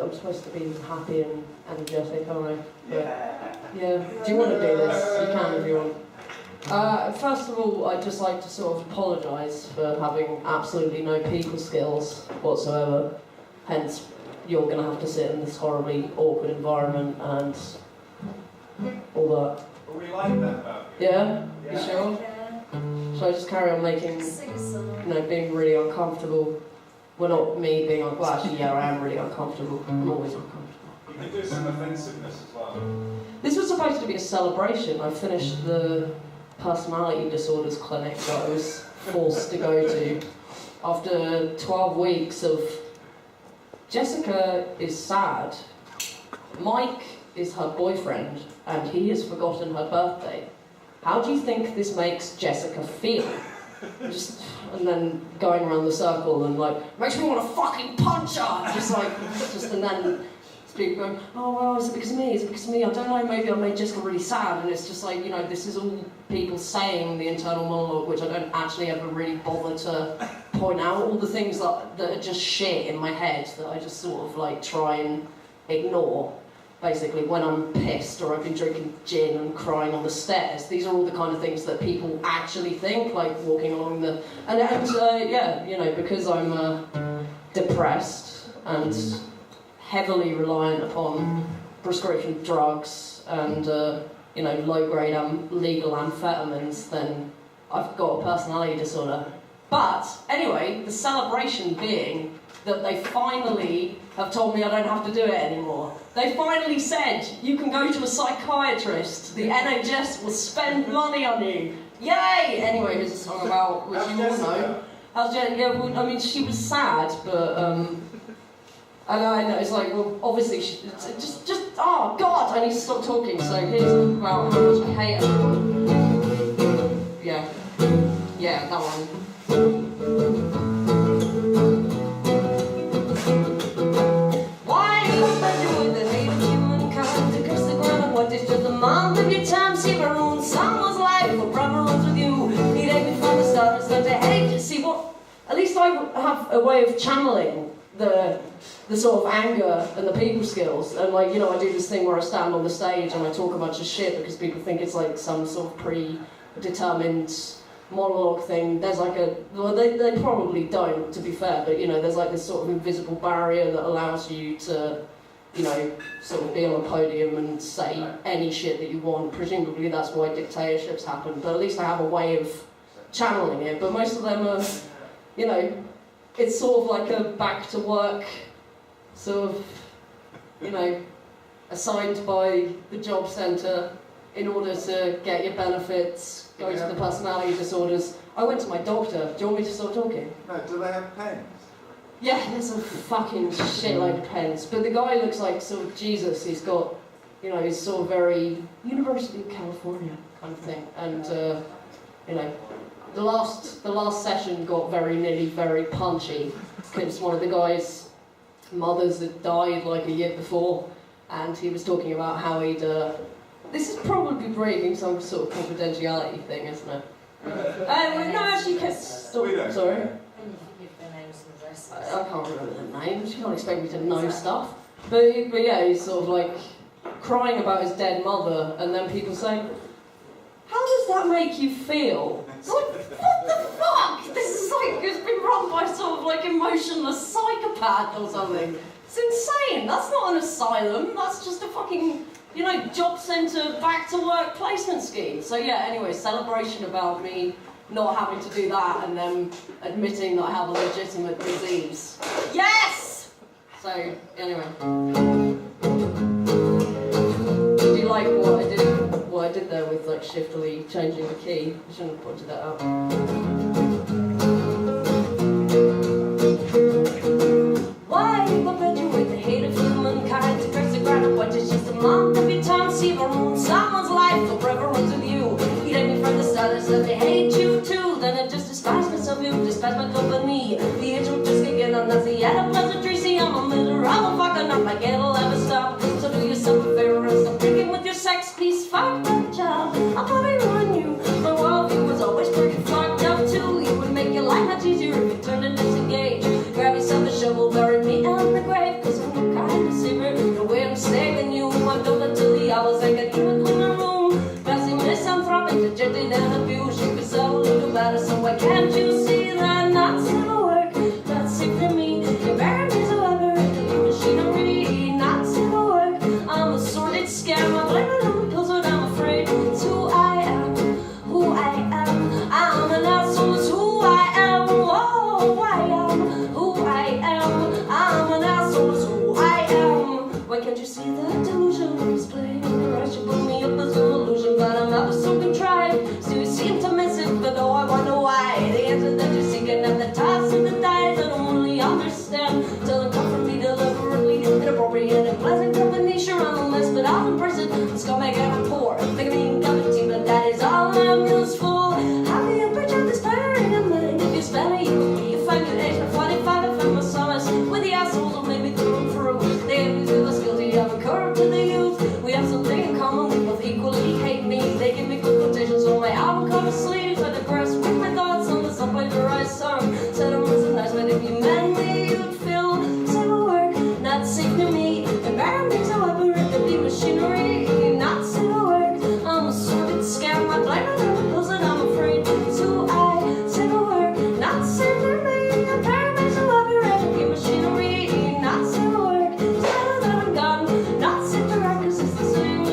I'm supposed to be happy and energetic, aren't I? But, yeah. Do you want to do this? You can if you want. First of all, I'd just like to sort of apologise for having absolutely no people skills whatsoever. Hence, you're going to have to sit in this horribly awkward environment and all that. But we like that about you. Yeah? You sure? Yeah. Shall I just carry on making, being really uncomfortable? Well, not me being well, actually, yeah, I am really uncomfortable. I'm always uncomfortable. You can do some offensiveness as well. This was supposed to be a celebration. I finished the personality disorders clinic that I was forced to go to after 12 weeks of Jessica is sad. Mike is her boyfriend and he has forgotten her birthday. How do you think this makes Jessica feel? And then going around the circle and makes me want to fucking punch her! And then people going, oh well, is it because of me? Is it because of me? I don't know, maybe I made Jessica really sad. And it's just this is all people saying the internal monologue, which I don't actually ever really bother to point out. All the things that are just shit in my head that I just sort of try and ignore. Basically, when I'm pissed or I've been drinking gin and crying on the stairs, these are all the kind of things that people actually think, walking along the... because I'm depressed and heavily reliant upon prescription drugs and, low-grade legal amphetamines, then I've got a personality disorder. But, anyway, the celebration being that they finally have told me I don't have to do it anymore. They finally said, you can go to a psychiatrist, the NHS will spend money on you. Yay! Anyway, here's a song about, which you all know. How's Jessica? Yeah, well, I mean, she was sad, but, I know, it's obviously, oh God, I need to stop talking, so here's about how much I hate everyone. Yeah, that one. Why are you with the hate of humankind to curse the ground? What is just a month of your time? See, maroon someone's life, for brother runs with you. He'd hate me from the start, so to hate you. See what? At least I have a way of channeling the sort of anger and the people skills, and I do this thing where I stand on the stage and I talk a bunch of shit because people think it's some sort of predetermined monologue thing. There's they probably don't, to be fair, but there's this sort of invisible barrier that allows you to sort of be on a podium and say any shit that you want. Presumably that's why dictatorships happen, but at least I have a way of channeling it. But most of them are, it's sort of like a back to work sort of, assigned by the job centre in order to get your benefits, go to the personality disorders. I went to my doctor. Do you want me to stop talking? No, do they have pens? Yeah, there's a fucking shitload of pens. But the guy looks like sort of Jesus. He's got, he's sort of very University of California kind of thing. And, the last session got nearly very punchy because one of the guy's mothers had died a year before, and he was talking about how he'd. This is probably breaking some sort of confidentiality thing, isn't it? No, actually, sorry. Give their names and addresses. I can't remember the names. You can't expect me to know stuff. But yeah, he's sort of crying about his dead mother, and then people saying, how does that make you feel? It's what the fuck? This is it's been run by sort of emotionless psychopath or something. It's insane. That's not an asylum. That's just a fucking, job centre back to work placement scheme. So yeah, anyway, celebration about me not having to do that and then admitting that I have a legitimate disease. Yes! So, anyway. Do you like what I did there with shiftily changing the key? I shouldn't have pointed that out. Why perpetuate the hate of humankind to curse the ground of what is just a month of your time? See maroon someone's life forever runs with you. You hate me from the start, so they hate you too. Then it just despises of you, despise my company. The itch will just kick in and that's the end of pleasantry. See, I'm a miserable fucker, not like it'll ever stop. So do yourself a favor and stop drinking with your sex, please. Fuck that child, I'll probably ruin you. My worldview was always pretty fucked up too. You would make your life much easier if you turned to disengage. Grab yourself a shovel, bury me in the grave, cause I'm the kind of glory and in pleasant company. Sure, I'm a mess, but I'm in prison. Scumbag and I'm poor. Think of me in gravity, but that is all I'm useful. How do you picture this pairing of mine? If you spell it, you find your age. At 45, I found my solace with the assholes who made me through and through. They abuse us guilty of a curve to the youth. We have something in common, we both equally hate me. They give me good quotations on my album cover sleeves. I depress with my thoughts on the subway to rise song. Said it was a nice way to be manly. You'd feel civil work, not safe to me. Environmental operate the big machinery, not civil work. I'm a sordid scam, I blame it on those that I'm afraid to. I civil work, not safe to me. Environmental operate the big machinery, not civil work. Tell that I'm gone, not safe to rock, 'cause it's the same.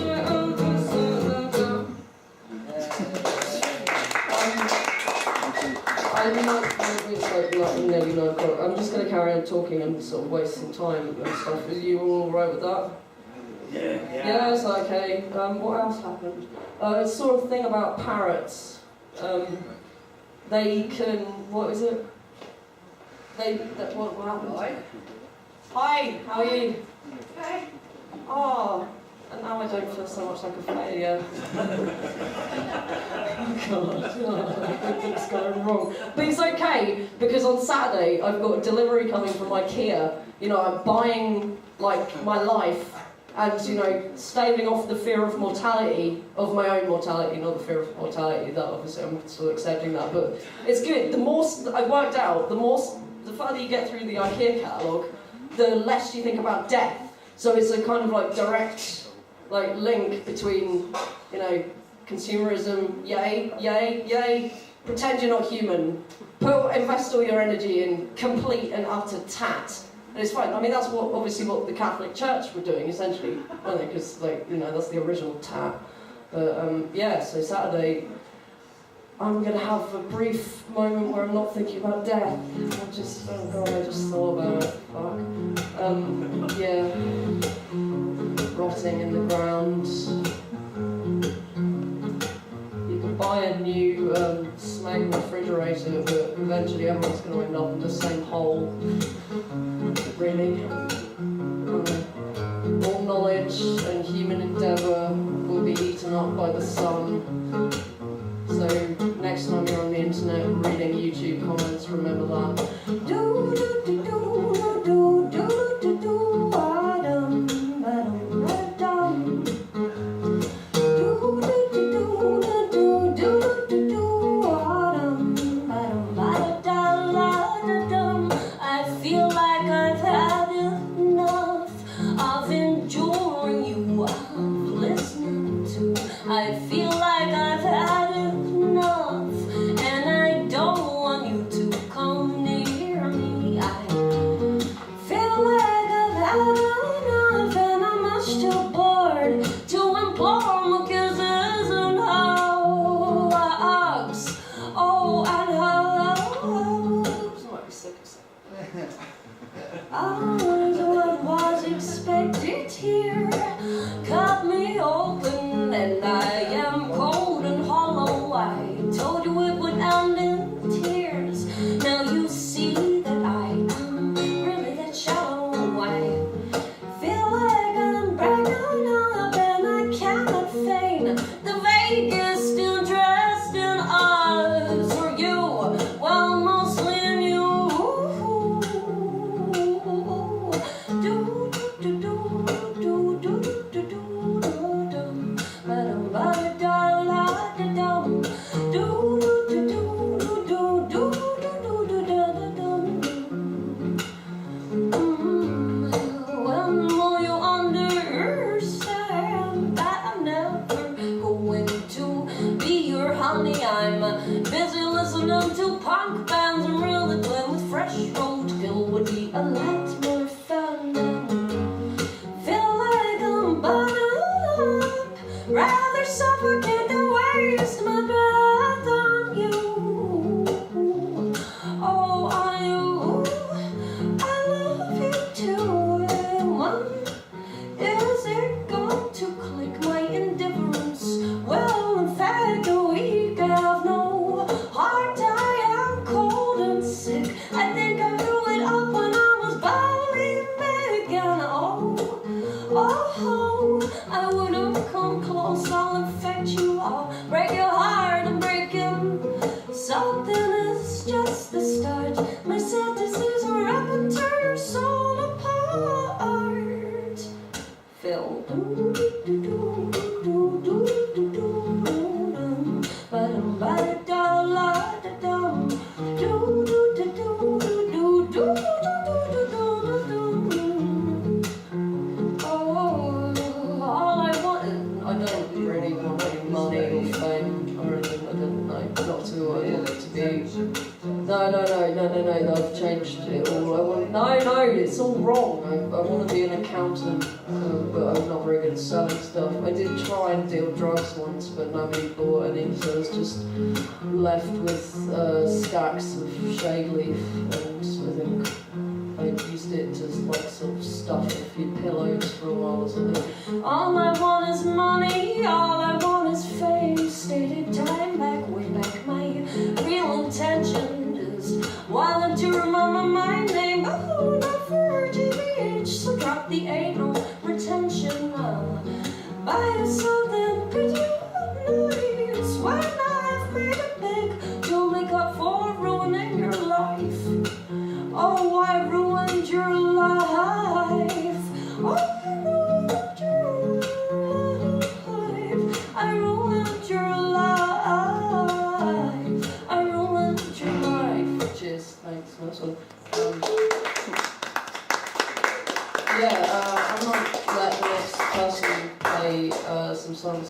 I'm just going to carry on talking and sort of wasting time and stuff. Are you all right with that? Yeah, it's okay. What else happened? It's sort of thing about parrots. They can, what is it? What happened? Hi, how are you? Hey. Oh, and now I don't feel so much like a failure. God, everything's going wrong. But it's okay, because on Saturday I've got a delivery coming from IKEA. You know, I'm buying, like, my life and, you know, staving off the fear of mortality, of my own mortality, not the fear of mortality, that obviously I'm still accepting that, but it's good. The more, I've worked out, the further you get through the IKEA catalogue, the less you think about death. So it's a kind of like direct, like, link between, you know, consumerism, yay, yay, yay, pretend you're not human, invest all your energy in complete and utter tat, and it's fine. I mean, that's obviously what the Catholic Church were doing, essentially, weren't they? Because, like, you know, that's the original tat. But, yeah, so Saturday, I'm going to have a brief moment where I'm not thinking about death. I just thought about it, fuck. Yeah, rotting in the ground. You can buy a new Smeg refrigerator, but eventually everyone's going to end up in the same hole. Really. All knowledge and human endeavour will be eaten up by the sun. So next time you're on the internet reading YouTube comments, remember that. Do do do do do do do do ba-dum ba-dum ba-dum. Do do do do do do do do ba-dum ba-dum ba-da-da-da-da-dum. I feel like I've had enough of enduring you, I'm listening to. I feel like I've had enough, and I don't Oh, I would have come close, I'll infect you all, break your heart and break him. Something is just the start. My sentences are up and tear your soul apart. Phil. No, I've changed it all. No, it's all wrong. I want to be an accountant, but I'm not very good at selling stuff. I did try and deal drugs once, but nobody bought any, so I was just left with stacks of shade leaf, and I think I used it to like sort of stuff a few pillows for a while or something. All I want is money, all I want is fame. Stated time back, way back, my real intention is while to remember my name. Oh, not for GBH, so drop the anal retention. Buy something pretty nice when I've made it big to make up for ruining your life. Oh, I ruined your life. Oh, I ruined your life. I ruined your life. Cheers, thanks. Nice one. I might let the next person play some songs.